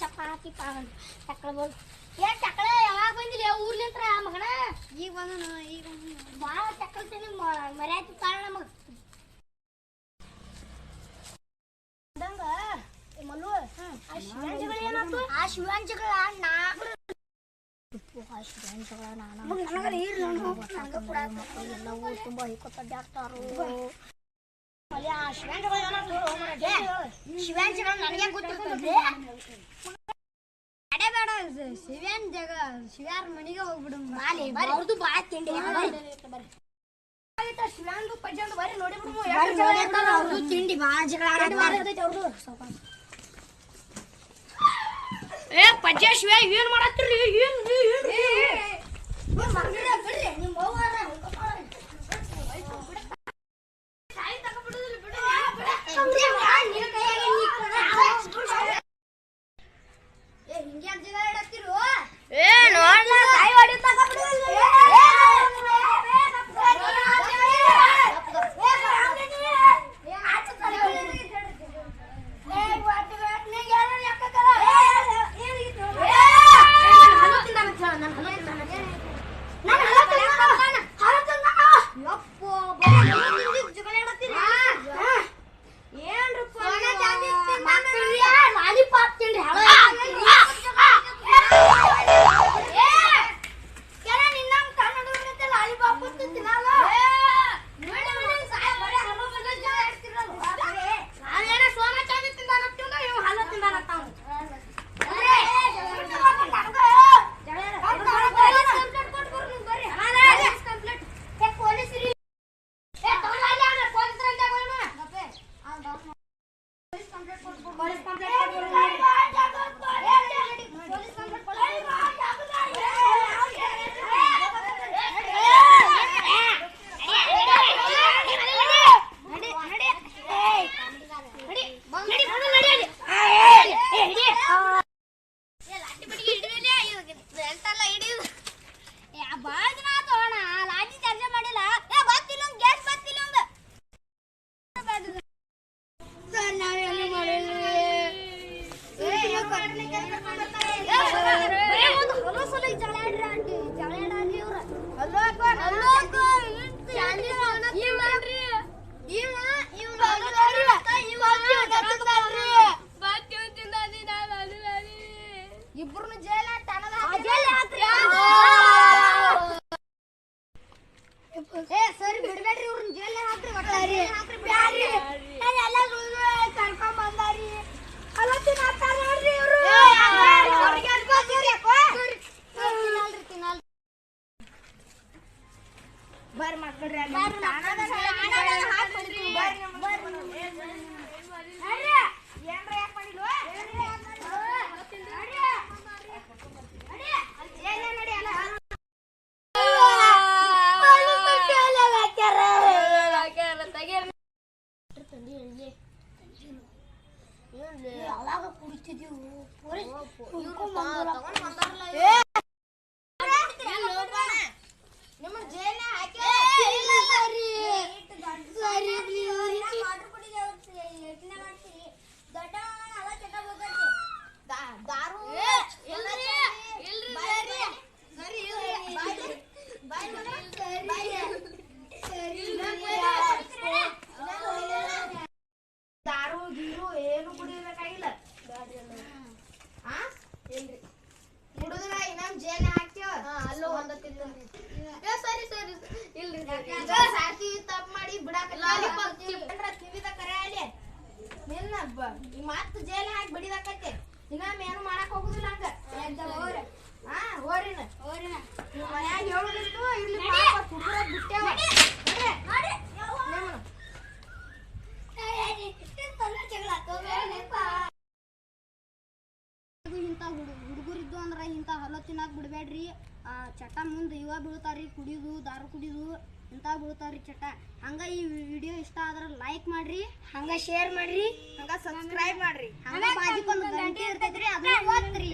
ಚಪಾತಿ ಪಾಂಡು ಟಕ್ಳ ಬೋಲ್ ಏನ್ ಟಕ್ಳ ಯಾವಾಗ ಬಂದಿಲ್ಲ ಊರ್ಲಿಂತ್ರ ಮಗನ ಈಗ ಬಂದನು ಈಗ ಭಾಳ ಟಕ್ಳತೀನಿ ಮರ್ಯಾತಿ ಕಾರಣ ನಮಗ ಅಂದಂಗ ಮಲ್ಲು ಆ ಶಿವನ್ ಜಗಳ ತುಂಬಾ ಹಿಕ್ಕೊತ್ತಾಡ್ತಾರು ಶಿವನ್ ಜಗಳ ನನಗೆ ಗೊತ್ತಿರ್ತದೆ ಬೇಡ ಶಿವ್ಯಾನ್ ಜಗ ಶಿವ್ಯಾರ ಮನೆಗೆ ಹೋಗ್ಬಿಡು ಅವ್ರದ್ದು ಬಾಳ ತಿಂಡಿ ಶಿವ್ಯಾಂದು ಪಜ್ಜಂದು ಬರೀ ನೋಡಿಬಿಡು ತಿಂಡಿ ಬಾಳ ಜಗಳ ಏ ಪಜ್ಜ ಶಿವ ಏನ್ ಮಾಡತ್ತೀರಿ ಇಬ್ರು ಜೈಲ ಸರಿ ಬಿಡ್ಬೇಡ್ರಿ ಇವ್ರನ್ನ ಜೈಲ ಹಾಕ್ರಿ ಕರ್ಕೊಂಡ್ ಬಂದಾರಿ ಬರ್ರಿ ಮಕ್ಕಳ್ರಿ ಯಾವಾಗ ಕುಡಿತಿದ್ದೀವಿ ನಿಮ್ಮ ಜೇನ ದಾರು ಗೀರು ಏನು ಕುಡಿಬೇಕಾಗಿಲ್ಲ ಕುಡಿದ್ರ ಇನ್ನೊಂದ್ ಜೇನ ಹಾಕ್ತೇವ ಅಲ್ಲೂ ಒಂದ ಸರಿ ಸರಿ ಇಲ್ರಿ ಸಾಕಿ ತಪ್ಪು ಮಾಡಿ ಬಿಡಾಕಿವಿದ ಕರೆ ಅಲ್ಲಿ ನಿನ್ನ ಮತ್ತ ಜೇಲ ಹಾಕಿ ಬಿಡಿದಾಕೈತಿ ಇನ್ನೊಮ್ಮೆ ಏನು ಮಾಡಕ್ ಹೋಗುದಿಲ್ಲ ಹಂಗ ಹೋರಿನ ಮನ್ಯಾಗ ಹೇಳುದಿತ್ತು ಇಲ್ಲಿ ಬಿಟ್ಟೇವ ಇಂಥ ಹುಡುಗರಿದ್ದು ಅಂದ್ರ ಇಂಥ ಹೊಲ ತಿನ್ನಾಕ ಬಿಡ್ಬೇಡ್ರಿ ಚಟ ಮುಂದೆ ಇವ ಬೀಳ್ತಾರ್ರಿ ಕುಡಿದು ದಾರು ಕುಡಿದು ಇಂಥ ಬೀಳ್ತಾರ್ರಿ ಚಟ ಹಂಗ ಈ ವಿಡಿಯೋ ಇಷ್ಟ ಆದ್ರ ಲೈಕ್ ಮಾಡ್ರಿ ಹಂಗ ಶೇರ್ ಮಾಡ್ರಿ ಹಂಗ ಸಬ್ಸ್ಕ್ರೈಬ್ ಮಾಡ್ರಿ ಹಂಗ ಬಾಜಿಕೊಂದು ಗಂಟೆ ಇರ್ತೈತ್ರಿ ಅದನ್ನ ಓದ್ರಿ